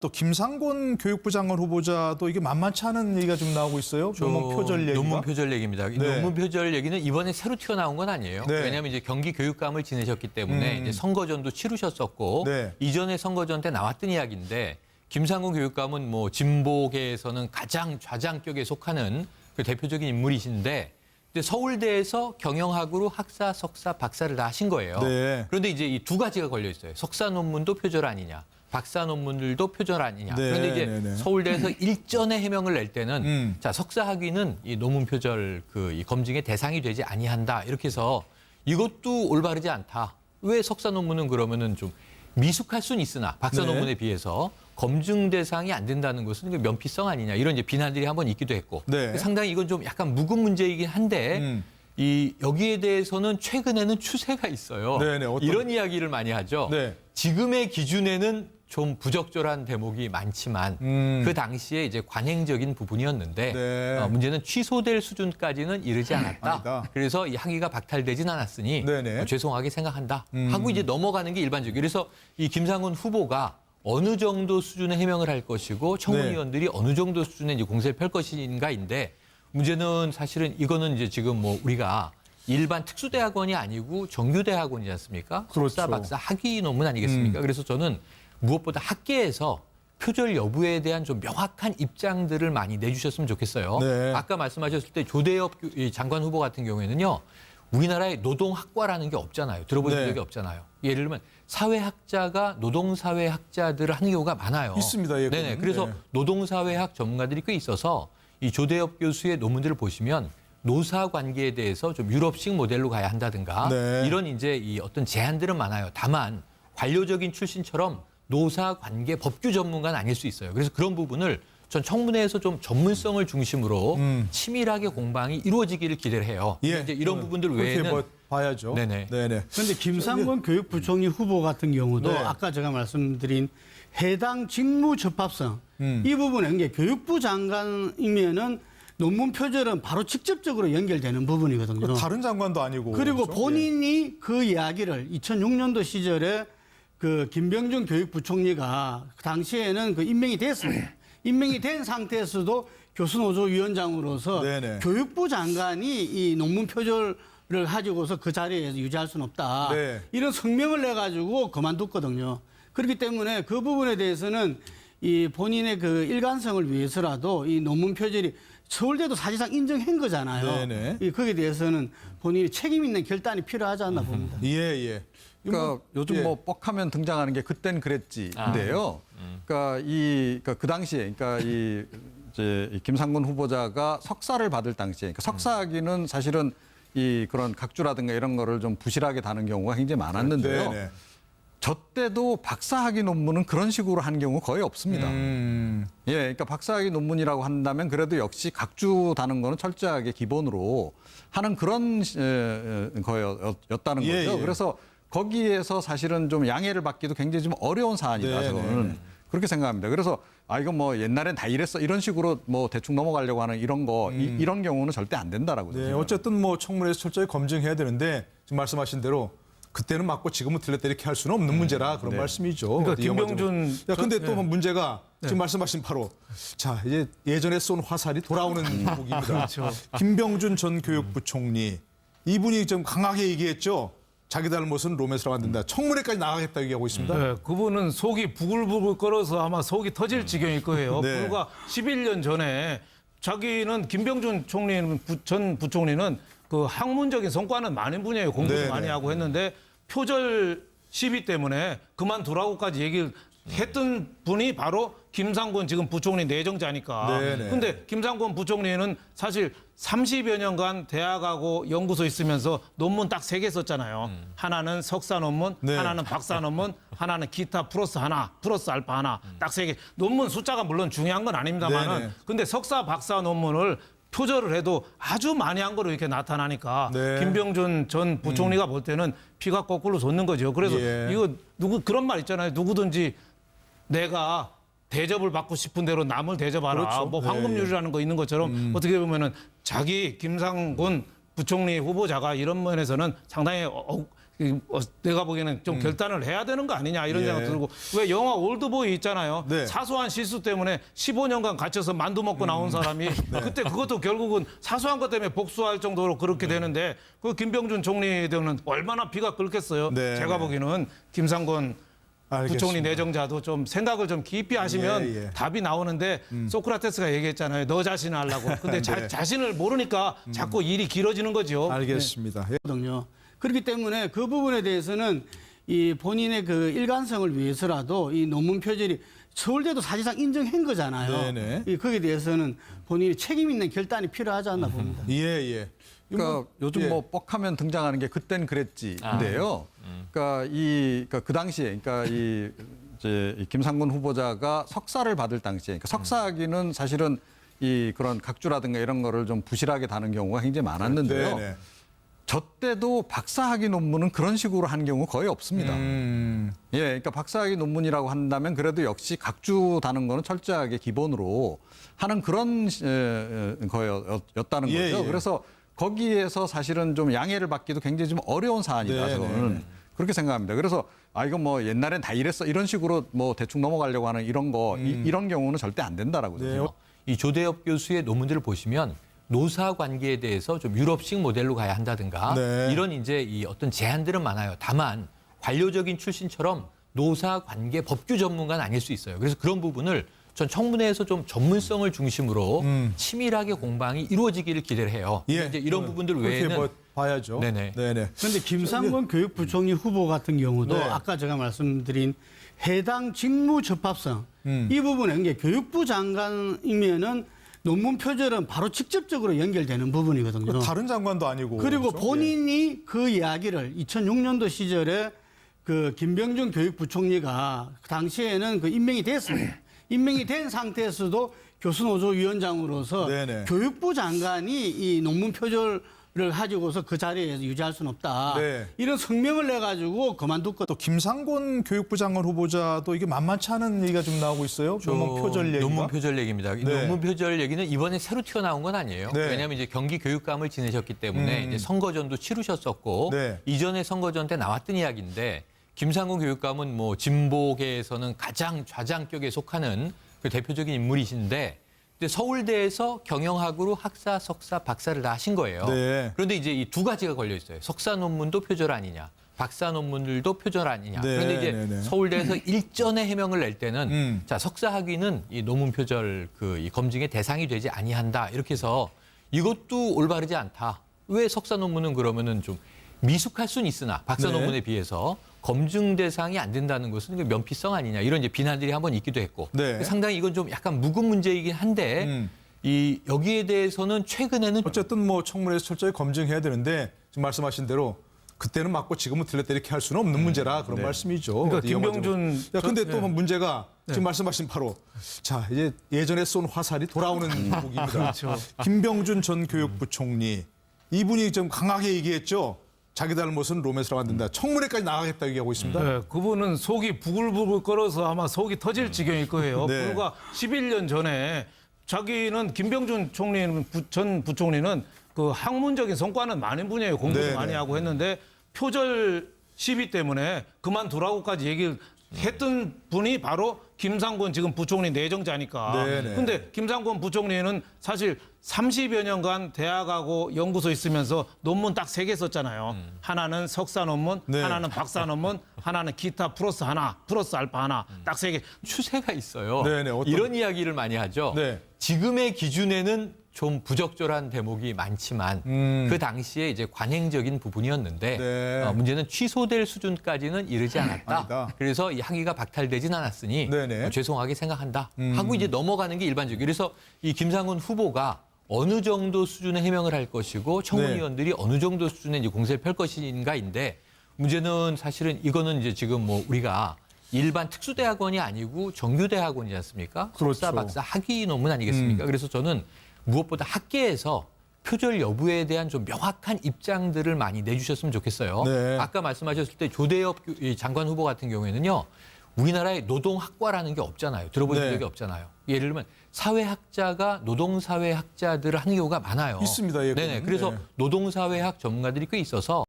또 김상곤 교육부 장관 후보자도 이게 만만치 않은 얘기가 좀 나오고 있어요. 논문 표절 얘기가. 논문 표절 얘기입니다. 이 네. 논문 표절 얘기는 이번에 새로 튀어나온 건 아니에요. 네. 왜냐하면 이제 경기 교육감을 지내셨기 때문에 이제 선거전도 치르셨었고 네. 이전에 선거전 때 나왔던 이야기인데 김상곤 교육감은 뭐 진보계에서는 가장 좌장격에 속하는 그 대표적인 인물이신데 근데 서울대에서 경영학으로 학사, 석사, 박사를 다 하신 거예요. 네. 그런데 이제 이 두 가지가 걸려 있어요. 석사 논문도 표절 아니냐. 박사 논문들도 표절 아니냐. 네, 그런데 이제 네, 네. 서울대에서 일전에 해명을 낼 때는 음. 석사 학위는 이 논문 표절 이 검증의 대상이 되지 아니한다. 이렇게 해서 이것도 올바르지 않다. 왜 석사 논문은 그러면은 좀 미숙할 수는 있으나 박사 네. 논문에 비해서 검증 대상이 안 된다는 것은 면피성 아니냐. 이런 이제 비난들이 한번 있기도 했고. 네. 상당히 이건 좀 약간 묵은 문제이긴 한데 여기에 대해서는 최근에는 추세가 있어요. 네, 네. 어떤... 이런 이야기를 많이 하죠. 네. 지금의 기준에는 좀 부적절한 대목이 많지만 그 당시에 이제 관행적인 부분이었는데 네. 문제는 취소될 수준까지는 이르지 않았다. 아니다. 그래서 이 학위가 박탈되진 않았으니 네네. 죄송하게 생각한다 하고 이제 넘어가는 게 일반적이에요. 그래서 이 김상곤 후보가 어느 정도 수준의 해명을 할 것이고 청문위원들이 어느 정도 수준의 이제 공세를 펼 것인가인데 문제는 사실은 이거는 이제 지금 뭐 우리가 일반 특수대학원이 아니고 정규대학원이지 않습니까? 그렇죠. 석사, 박사, 학위 논문 아니겠습니까? 그래서 저는 무엇보다 학계에서 표절 여부에 대한 좀 명확한 입장들을 많이 내주셨으면 좋겠어요. 네. 아까 말씀하셨을 때 조대엽 장관 후보 같은 경우에는요. 우리나라에 노동학과라는 게 없잖아요. 들어보신 네. 적이 없잖아요. 예를 들면 사회학자가 노동사회학자들을 하는 경우가 많아요. 있습니다. 예, 네네. 그래서 네. 노동사회학 전문가들이 꽤 있어서 이 조대엽 교수의 논문들을 보시면 노사 관계에 대해서 좀 유럽식 모델로 가야 한다든가 네. 이런 이제 이 어떤 제안들은 많아요. 다만 관료적인 출신처럼 노사 관계 법규 전문가는 아닐 수 있어요. 그래서 그런 부분을 전 청문회에서 좀 전문성을 중심으로 치밀하게 공방이 이루어지기를 기대를 해요. 예. 이제 이런 부분들 그렇게 외에는 뭐 봐야죠. 네네. 네네. 그런데 김상곤 교육부총리 후보 같은 경우도 네. 아까 제가 말씀드린 해당 직무 적합성 이 부분은 이게 교육부 장관이면은 논문 표절은 바로 직접적으로 연결되는 부분이거든요. 다른 장관도 아니고. 그리고 그렇죠? 본인이 그 이야기를 2006년도 시절에 그 김병준 교육부총리가 그 당시에는 그 임명이 됐습니다. 임명이 된 상태에서도 교수노조 위원장으로서 네네. 교육부 장관이 이 논문 표절을 가지고서 그 자리에서 유지할 수는 없다. 네. 이런 성명을 내가지고 그만뒀거든요. 그렇기 때문에 그 부분에 대해서는 이 본인의 그 일관성을 위해서라도 이 논문 표절이 서울대도 사실상 인정한 거잖아요. 네네. 이 거기에 대해서는 본인이 책임 있는 결단이 필요하지 않나 봅니다. 예, 예. 그러니까 요즘 예. 뭐 뻑하면 등장하는 게 그땐 그랬지인데요. 그러니까 그 당시에 그러니까 이 김상곤 후보자가 석사를 받을 당시에 그러니까 석사학위는 사실은 이 그런 각주라든가 이런 거를 좀 부실하게 다는 경우가 굉장히 많았는데요. 네네. 저 때도 박사학위 논문은 그런 식으로 한 경우 거의 없습니다. 예, 그러니까 박사학위 논문이라고 한다면 그래도 역시 각주 다는 거는 철저하게 기본으로 하는 그런 거였다는 예, 거죠. 예. 그래서 거기에서 사실은 좀 양해를 받기도 굉장히 좀 어려운 사안이다. 네, 저는 네. 그렇게 생각합니다. 그래서 이건 뭐 옛날엔 다 이랬어 이런 식으로 뭐 대충 넘어가려고 하는 이런 거 이런 경우는 절대 안 된다라고 네, 생각합니다. 어쨌든 뭐 청문회에서 철저히 검증해야 되는데 지금 말씀하신 대로 그때는 맞고 지금은 틀렸다 이렇게 할 수는 없는 문제라 그런 말씀이죠. 그러니까 어디 영화적으로. 김병준 야, 근데 또 네. 문제가 지금 말씀하신 바로 자 이제 예전에 쏜 화살이 돌아오는 곡입니다. 그렇죠. 김병준 전 교육부 총리 이분이 좀 강하게 얘기했죠. 자기 닮은 로맨스라고 안 된다. 청문회까지 나가겠다 얘기하고 있습니다. 네, 그분은 속이 부글부글 끓어서 아마 속이 터질 지경일 거예요. 네. 불과 11년 전에 자기는 김병준 총리는 전 부총리는 그 학문적인 성과는 많은 분야에 공부도 네, 많이 네. 하고 했는데 표절 시비 때문에 그만두라고까지 얘기를 했던 분이 바로 김상곤 지금 부총리 내정자니까. 네, 네. 근데 김상곤 부총리는 사실 30여 년간 대학하고 연구소 있으면서 논문 딱 3개 썼잖아요. 하나는 석사 논문, 네. 하나는 박사 논문, 하나는 기타 플러스 하나, 플러스 알파 하나. 딱 3개. 논문 숫자가 물론 중요한 건 아닙니다만은 네, 네. 근데 석사, 박사 논문을 표절을 해도 아주 많이 한 거로 이렇게 나타나니까 네. 김병준 전 부총리가 볼 때는 피가 거꾸로 솟는 거죠. 그래서 예. 이거 그런 말 있잖아요. 누구든지 내가 대접을 받고 싶은 대로 남을 대접하라. 그렇죠. 뭐 황금률이라는 거 있는 것처럼 어떻게 보면은 자기 김상곤 부총리 후보자가 이런 면에서는 상당히 내가 보기에는 좀 결단을 해야 되는 거 아니냐 이런 예. 생각 들고 왜 영화 올드보이 있잖아요. 네. 사소한 실수 때문에 15년간 갇혀서 만두 먹고 나온 사람이 그때 그것도 결국은 사소한 것 때문에 복수할 정도로 그렇게 되는데 그 김병준 총리 등은 얼마나 비가 끓겠어요. 네. 제가 보기에는 김상곤 알겠습니다. 부총리 내정자도 좀 생각을 좀 깊이 하시면 예, 예. 답이 나오는데 소크라테스가 얘기했잖아요. 너 자신을 하려고. 근데 네. 자신을 모르니까 자꾸 일이 길어지는 거죠. 알겠습니다. 예. 거든요. 그렇기 때문에 그 부분에 대해서는 이 본인의 그 일관성을 위해서라도 이 논문 표절이 서울대도 사실상 인정한 거잖아요. 네네. 이 거기에 대해서는 본인이 책임 있는 결단이 필요하지 않나 봅니다. 예, 예. 그러니까 요즘 예. 뭐 뻑하면 등장하는 게 그땐 그랬지인데요. 그러니까 그 당시에 그러니까 이 김상곤 후보자가 석사를 받을 당시에 그러니까 석사학위는 사실은 이 그런 각주라든가 이런 거를 좀 부실하게 다는 경우가 굉장히 많았는데요. 네네. 저 때도 박사학위 논문은 그런 식으로 하는 경우 거의 없습니다. 음. 예, 그러니까 박사학위 논문이라고 한다면 그래도 역시 각주 다는 거는 철저하게 기본으로 하는 그런 거였다는 예, 거죠. 예. 그래서 거기에서 사실은 좀 양해를 받기도 굉장히 좀 어려운 사안이다. 네, 저는 네. 그렇게 생각합니다. 그래서 이거 뭐 옛날엔 다 이랬어 이런 식으로 뭐 대충 넘어가려고 하는 이런 거 이런 경우는 절대 안 된다라고 네. 생각합니다. 이 조대엽 교수의 논문들을 보시면 노사 관계에 대해서 좀 유럽식 모델로 가야 한다든가 네. 이런 이제 이 어떤 제한들은 많아요. 다만 관료적인 출신처럼 노사 관계 법규 전문가는 아닐 수 있어요. 그래서 그런 부분을 전 청문회에서 좀 전문성을 중심으로 치밀하게 공방이 이루어지기를 기대를 해요. 예. 이제 이런 부분들 그렇게 외에는 뭐 봐야죠. 네네. 네네. 그런데 김상곤 교육부총리 후보 같은 경우도 네. 아까 제가 말씀드린 해당 직무 적합성 이 부분에 이게 교육부 장관이면은 논문 표절은 바로 직접적으로 연결되는 부분이거든요. 다른 장관도 아니고. 그리고 그렇죠? 본인이 그 이야기를 2006년도 시절에 그 김병준 교육부총리가 그 당시에는 그 임명이 됐습니다. 임명이 된 상태에서도 교수노조위원장으로서 네네. 교육부 장관이 이 논문 표절을 가지고서 그 자리에서 유지할 수는 없다. 네. 이런 성명을 내가지고 그만뒀거든요. 또 김상곤 교육부 장관 후보자도 이게 만만치 않은 얘기가 좀 나오고 있어요. 논문 표절 얘기가. 논문 표절 얘기입니다. 이 네. 논문 표절 얘기는 이번에 새로 튀어나온 건 아니에요. 네. 왜냐하면 이제 경기 교육감을 지내셨기 때문에 이제 선거전도 치르셨었고 네. 이전에 선거전 때 나왔던 이야기인데 김상곤 교육감은 뭐 진보계에서는 가장 좌장격에 속하는 그 대표적인 인물이신데 근데 서울대에서 경영학으로 학사, 석사, 박사를 다 하신 거예요. 네. 그런데 이제 이 두 가지가 걸려 있어요. 석사 논문도 표절 아니냐, 박사 논문들도 표절 아니냐. 네, 그런데 이제 네, 네. 서울대에서 일전에 해명을 낼 때는 자, 자 석사 학위는 이 논문 표절 이 검증의 대상이 되지 아니한다 이렇게 해서 이것도 올바르지 않다. 왜 석사 논문은 그러면은 좀 미숙할 수는 있으나 박사 네. 논문에 비해서 검증 대상이 안 된다는 것은 그 면피성 아니냐 이런 이제 비난들이 한번 있기도 했고 네. 상당히 이건 좀 약간 묵은 문제이긴 한데 이 여기에 대해서는 최근에는 어쨌든 뭐 청문회에서 철저히 검증해야 되는데 지금 말씀하신 대로 그때는 맞고 지금은 틀렸다 이렇게 할 수는 없는 문제라 그런 말씀이죠. 그러니까 어디 영화적으로. 김병준 야, 근데 또 네. 문제가 지금 말씀하신 바로 자 이제 예전에 쏜 화살이 돌아오는 곡입니다. 김병준 전 교육부 총리 이분이 좀 강하게 얘기했죠. 자기 잘못은 로맨스라고 안 된다. 청문회까지 나가겠다 얘기하고 있습니다. 네, 그분은 속이 부글부글 끓어서 아마 속이 터질 지경일 거예요. 네. 불과 11년 전에 자기는 김병준 총리는 전 부총리는 그 학문적인 성과는 많은 분이에요. 공부도 네, 많이 네. 하고 했는데 표절 시비 때문에 그만두라고까지 얘기를 했던 분이 바로 김상곤 지금 부총리 내정자니까. 네, 네. 근데 김상곤 부총리는 사실 30여 년간 대학하고 연구소 있으면서 논문 딱 3개 썼잖아요. 하나는 석사 논문, 네. 하나는 박사 논문, 하나는 기타 플러스 하나, 플러스 알파 하나, 딱 3개. 추세가 있어요. 네네, 어떤- 이런 이야기를 많이 하죠. 네. 지금의 기준에는 좀 부적절한 대목이 많지만 그 당시에 이제 관행적인 부분이었는데 네. 문제는 취소될 수준까지는 이르지 않았다. 아니다. 그래서 이 학위가 박탈되진 않았으니 네네. 죄송하게 생각한다 하고 이제 넘어가는 게 일반적이에요. 그래서 이 김상훈 후보가 어느 정도 수준의 해명을 할 것이고 청문위원들이 어느 정도 수준의 이제 공세를 펼 것인가인데 문제는 사실은 이거는 이제 지금 뭐 우리가 일반 특수대학원이 아니고 정규대학원이지 않습니까? 그렇죠. 석사, 박사, 학위 논문 아니겠습니까? 그래서 저는 무엇보다 학계에서 표절 여부에 대한 좀 명확한 입장들을 많이 내주셨으면 좋겠어요. 네. 아까 말씀하셨을 때 조대엽 장관 후보 같은 경우에는요. 우리나라에 노동학과라는 게 없잖아요. 들어보신 네. 적이 없잖아요. 예를 들면 사회학자가 노동사회학자들을 하는 경우가 많아요. 있습니다. 예, 네네. 그거는. 그래서 네. 노동사회학 전문가들이 꽤 있어서